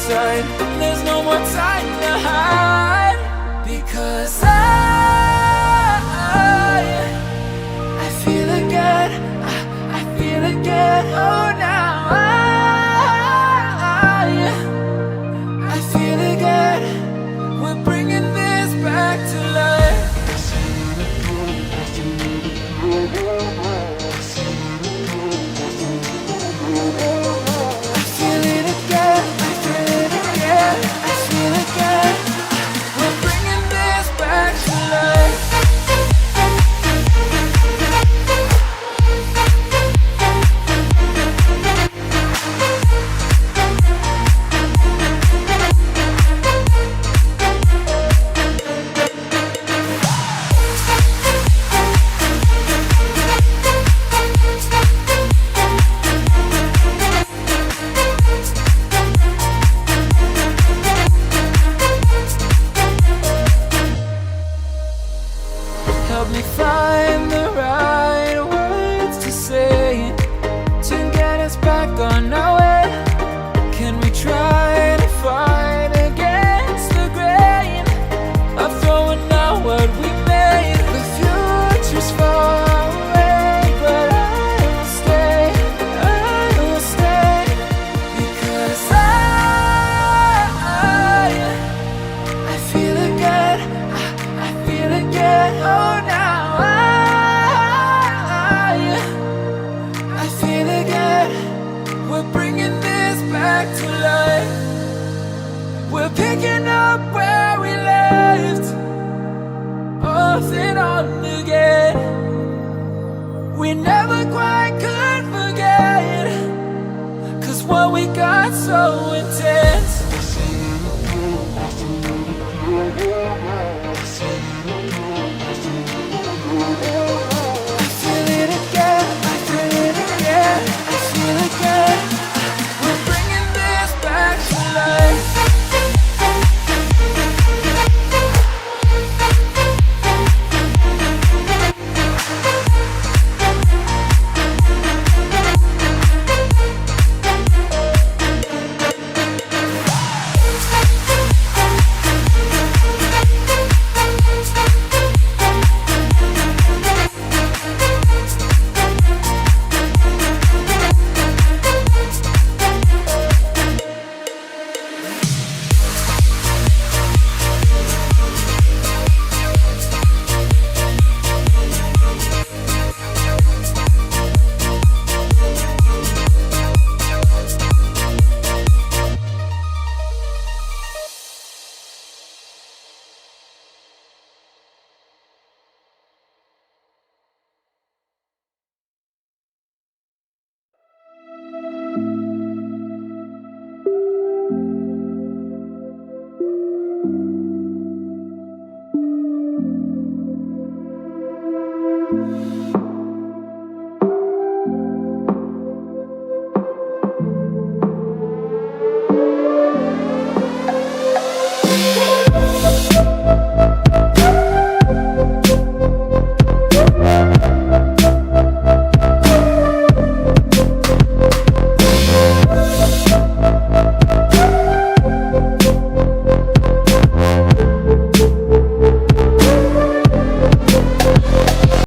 inside. There's no more time to hide, because I feel again, I feel again. Oh, now I feel again. We're bringing this back to life. I feel it again, I feel it again, I feel it again. We're bringing this back to life. Help me find the right words to say to get us back on our way. Can we try to fight against the grain of throwing out what we made? The future's far away, but I will stay, because I feel again, I feel again. Oh, now I feel again. We're bringing this back to life. We're picking up where we left off and on again. We never quite could forget, 'cause what we got so intense.